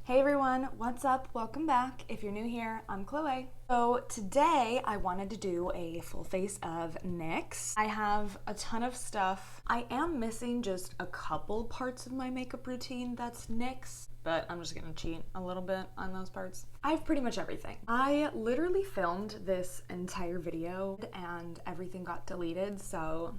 Hey everyone, what's up? Welcome back. If you're new here, I'm Chloe. So today I wanted to do a full face of NYX. I have a ton of stuff. I am missing just a couple parts of my makeup routine that's NYX, but I'm just gonna cheat a little bit on those parts. I have pretty much everything. I literally filmed this entire video and everything got deleted, so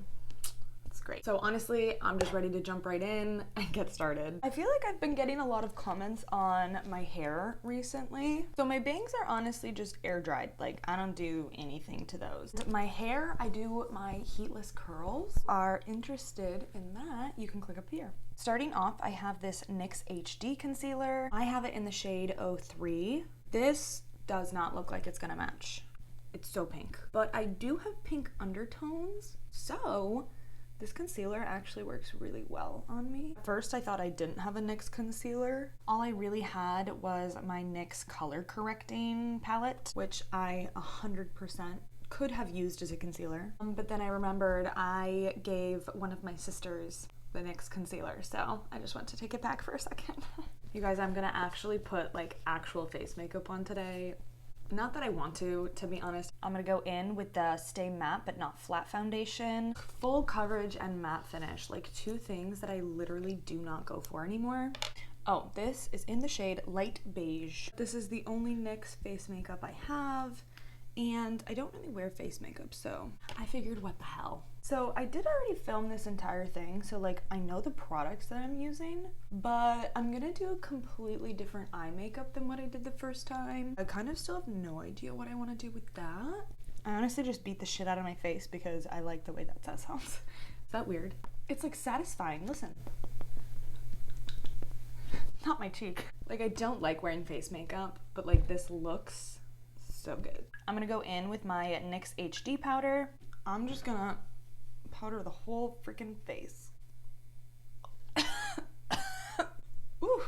great. So honestly, I'm just ready to jump right in and get started. I feel like I've been getting a lot of comments on my hair recently. So my bangs are honestly just air dried. Like I don't do anything to those. My hair, I do my heatless curls. Are interested in that, you can click up here. Starting off, I have this NYX Hd Concealer. I have it in the shade 03. This does not look like it's gonna match. It's so pink. But I do have pink undertones, so this concealer actually works really well on me. At first, I thought I didn't have a NYX concealer. All I really had was my NYX Color Correcting palette, which I 100% could have used as a concealer. But then I remembered I gave one of my sisters the NYX concealer, so I just went to take it back for a second. You guys, I'm gonna actually put like actual face makeup on today. Not that I want to be honest. I'm gonna go in with the Stay Matte But Not Flat foundation. Full coverage and matte finish, like two things that I literally do not go for anymore. Oh, this is in the shade Light Beige. This is the only NYX face makeup I have, and I don't really wear face makeup, so I figured what the hell. So I did already film this entire thing, so like I know the products that I'm using, but I'm gonna do a completely different eye makeup than what I did the first time. I kind of still have no idea what I want to do with that. I honestly just beat the shit out of my face because I like the way that sounds. Is that weird? It's like satisfying, listen. Not my cheek. Like I don't like wearing face makeup, but like this looks so good. I'm gonna go in with my NYX HD powder. I'm just gonna powder the whole freaking face. Ooh.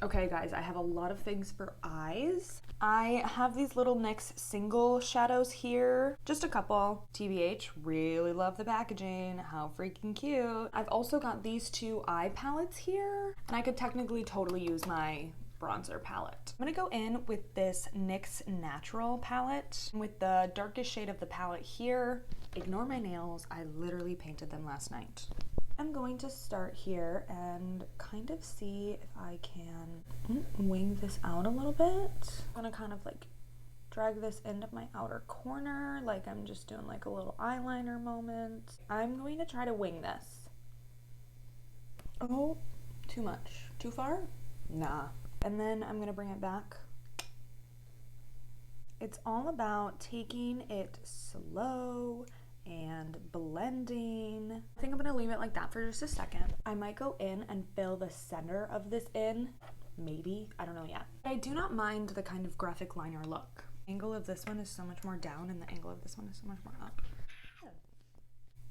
Okay guys, I have a lot of things for eyes. I have these little NYX single shadows here, just a couple. TBH, really love the packaging, how freaking cute. I've also got these two eye palettes here, and I could technically totally use my bronzer palette. I'm gonna go in with this NYX Natural palette with the darkest shade of the palette here. Ignore my nails, I literally painted them last night. I'm going to start here and kind of see if I can wing this out a little bit. I'm gonna kind of like drag this into my outer corner like I'm just doing like a little eyeliner moment. I'm going to try to wing this. Oh, too much. Too far? Nah. And then I'm gonna bring it back. It's all about taking it slow and blending. I think I'm gonna leave it like that for just a second. I might go in and fill the center of this in, maybe, I don't know yet. I do not mind the kind of graphic liner look. The angle of this one is so much more down and the angle of this one is so much more up.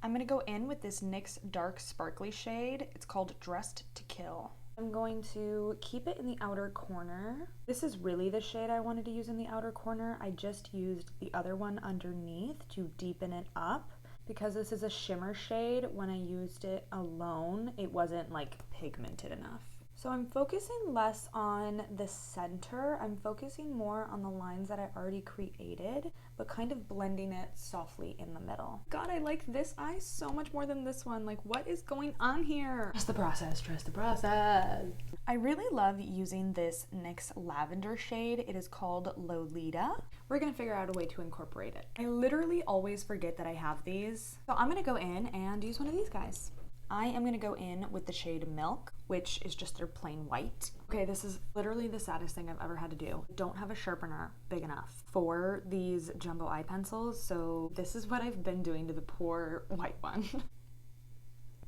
I'm gonna go in with this NYX Dark Sparkly shade. It's called Dressed to Kill. I'm going to keep it in the outer corner. This is really the shade I wanted to use in the outer corner. I just used the other one underneath to deepen it up. Because this is a shimmer shade, when I used it alone, it wasn't like pigmented enough. So I'm focusing less on the center. I'm focusing more on the lines that I already created, but kind of blending it softly in the middle. God, I like this eye so much more than this one. Like, what is going on here? Trust the process, trust the process. I really love using this NYX lavender shade. It is called Lolita. We're gonna figure out a way to incorporate it. I literally always forget that I have these. So I'm gonna go in and use one of these guys. I am gonna go in with the shade Milk, which is just their plain white. Okay, this is literally the saddest thing I've ever had to do. Don't have a sharpener big enough for these jumbo eye pencils, so this is what I've been doing to the poor white one.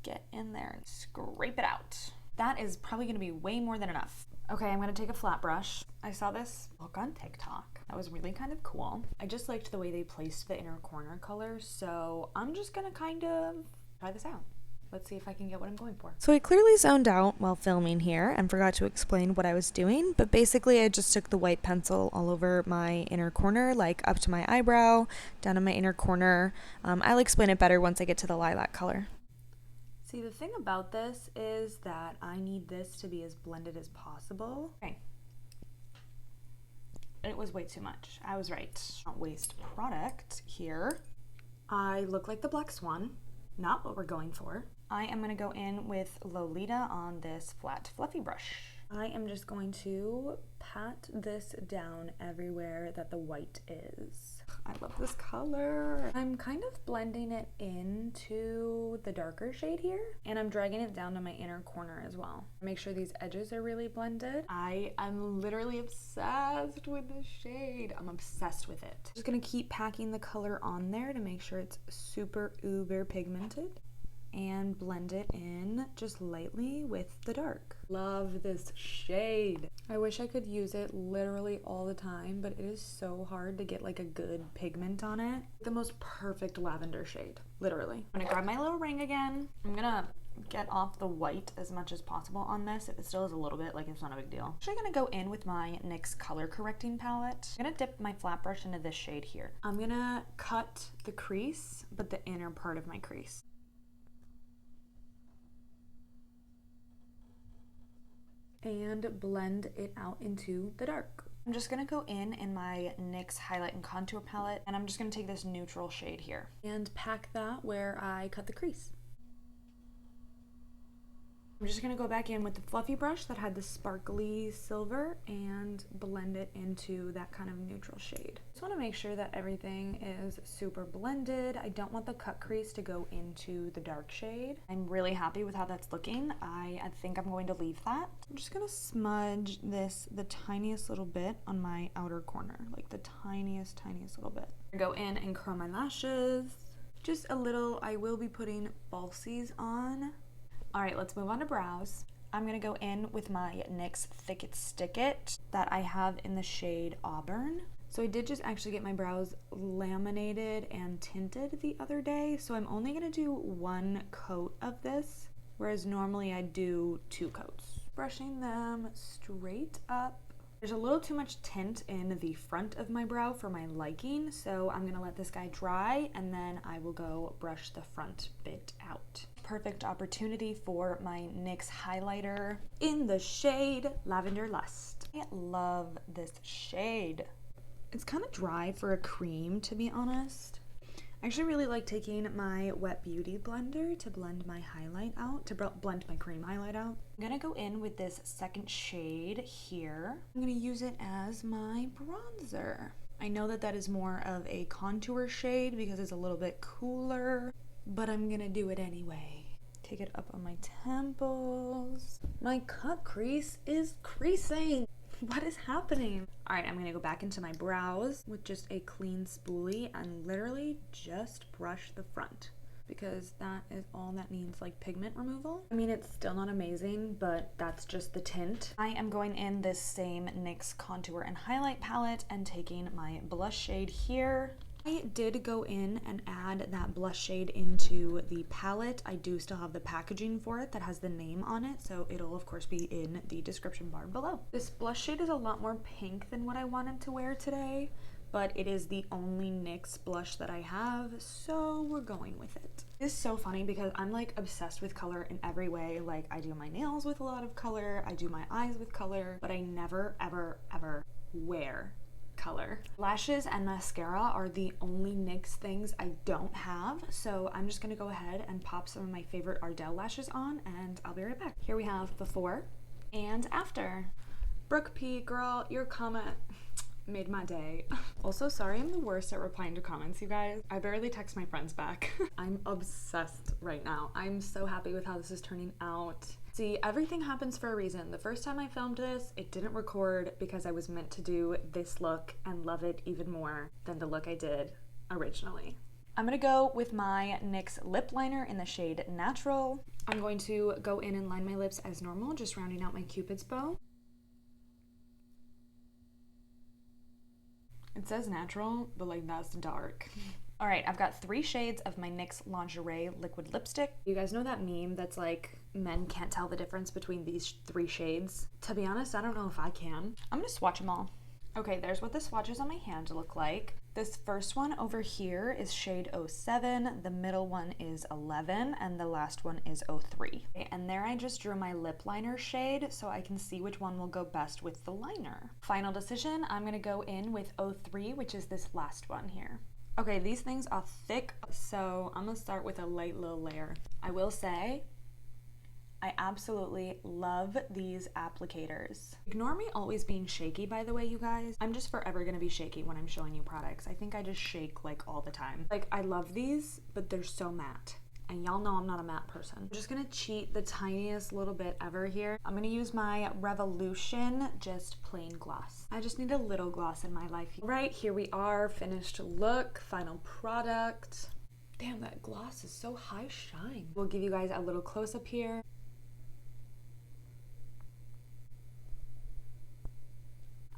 Get in there and scrape it out. That is probably gonna be way more than enough. Okay, I'm gonna take a flat brush. I saw this look on TikTok. That was really kind of cool. I just liked the way they placed the inner corner color, so I'm just gonna kind of try this out. Let's see if I can get what I'm going for. So I clearly zoned out while filming here and forgot to explain what I was doing, but basically I just took the white pencil all over my inner corner, like up to my eyebrow, down in my inner corner. I'll explain it better once I get to the lilac color. See, the thing about this is that I need this to be as blended as possible. Okay, It was way too much. I was right. Don't waste product here. I look like the Black Swan, not what we're going for. I am gonna go in with Lolita on this flat fluffy brush. I am just going to pat this down everywhere that the white is. I love this color. I'm kind of blending it into the darker shade here, and I'm dragging it down to my inner corner as well. Make sure these edges are really blended. I am literally obsessed with this shade. I'm obsessed with it. Just gonna keep packing the color on there to make sure it's super uber pigmented, and blend it in just lightly with the dark. Love this shade. I wish I could use it literally all the time, but it is so hard to get like a good pigment on it. The most perfect lavender shade, literally. I'm gonna grab my little ring again. I'm gonna get off the white as much as possible on this. If it still is a little bit, like, it's not a big deal. I'm actually gonna go in with my NYX Color correcting palette. I'm gonna dip my flat brush into this shade here. I'm gonna cut the crease, but the inner part of my crease. And blend it out into the dark. I'm just gonna go in my NYX Highlight and Contour palette, and I'm just gonna take this neutral shade here and pack that where I cut the crease. I'm just gonna go back in with the fluffy brush that had the sparkly silver and blend it into that kind of neutral shade. Just wanna make sure that everything is super blended. I don't want the cut crease to go into the dark shade. I'm really happy with how that's looking. I think I'm going to leave that. I'm just gonna smudge this the tiniest little bit on my outer corner, like the tiniest little bit. Go in and curl my lashes. Just a little. I will be putting falsies on. All right, let's move on to brows. I'm gonna go in with my NYX Thick It Stick It that I have in the shade Auburn. So I did just actually get my brows laminated and tinted the other day, so I'm only gonna do one coat of this, whereas normally I do 2 coats. Brushing them straight up. There's a little too much tint in the front of my brow for my liking, so I'm gonna let this guy dry and then I will go brush the front bit out. Perfect opportunity for my NYX highlighter in the shade Lavender Lust. I love this shade. It's kind of dry for a cream, to be honest. I actually really like taking my Wet Beauty blender to blend my highlight out, to blend my cream highlight out. I'm gonna go in with this second shade here. I'm gonna use it as my bronzer. I know that is more of a contour shade because it's a little bit cooler, but I'm gonna do it anyway. Take it up on my temples. My cut crease is creasing. What is happening? All right, I'm gonna go back into my brows with just a clean spoolie and literally just brush the front because that is all that needs like pigment removal. I mean, it's still not amazing, but that's just the tint. I am going in this same NYX contour and highlight palette and taking my blush shade here. I did go in and add that blush shade into the palette. I do still have the packaging for it that has the name on it, so it'll of course be in the description bar below. This blush shade is a lot more pink than what I wanted to wear today, but it is the only NYX blush that I have, so we're going with it. It's so funny because I'm like obsessed with color in every way. Like, I do my nails with a lot of color, I do my eyes with color, but I never ever wear color. Lashes and mascara are the only NYX things I don't have, so I'm just gonna go ahead and pop some of my favorite Ardell lashes on and I'll be right back. Here we have before and after. Brooke P, girl, your comment made my day. Also, sorry I'm the worst at replying to comments, you guys. I barely text my friends back. I'm obsessed right now. I'm so happy with how this is turning out. See, everything happens for a reason. The first time I filmed this, it didn't record because I was meant to do this look and love it even more than the look I did originally. I'm gonna go with my NYX lip liner in the shade Natural. I'm going to go in and line my lips as normal, just rounding out my Cupid's bow. It says natural, but like that's dark. All right, I've got 3 shades of my NYX Lingerie liquid lipstick. You guys know that meme that's like, men can't tell the difference between these 3 shades? To be honest, I don't know if I can. I'm gonna swatch them all. Okay, there's what the swatches on my hand look like. This first one over here is shade 07, the middle one is 11, and the last one is 03. Okay, and there I just drew my lip liner shade so I can see which one will go best with the liner. Final decision, I'm gonna go in with 03, which is this last one here. Okay, these things are thick, so I'm gonna start with a light little layer. I will say, I absolutely love these applicators. Ignore me always being shaky, by the way, you guys. I'm just forever gonna be shaky when I'm showing you products. I think I just shake like all the time. Like, I love these, but they're so matte. And y'all know I'm not a matte person. I'm just gonna cheat the tiniest little bit ever here. I'm gonna use my Revolution just plain gloss. I just need a little gloss in my life. Right, here we are, finished look, final product. Damn, that gloss is so high shine. We'll give you guys a little close up here.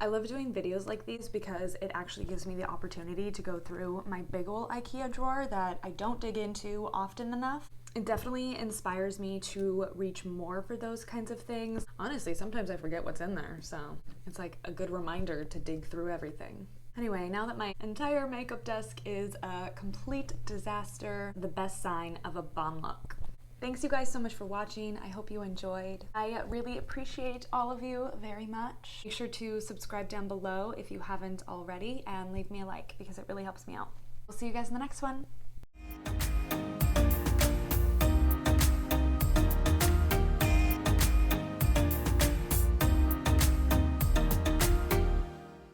I love doing videos like these because it actually gives me the opportunity to go through my big ol' IKEA drawer that I don't dig into often enough. It definitely inspires me to reach more for those kinds of things. Honestly, sometimes I forget what's in there, so it's like a good reminder to dig through everything. Anyway, now that my entire makeup desk is a complete disaster, the best sign of a bomb look. Thanks you guys so much for watching. I hope you enjoyed. I really appreciate all of you very much. Make sure to subscribe down below if you haven't already and leave me a like because it really helps me out. We'll see you guys in the next one.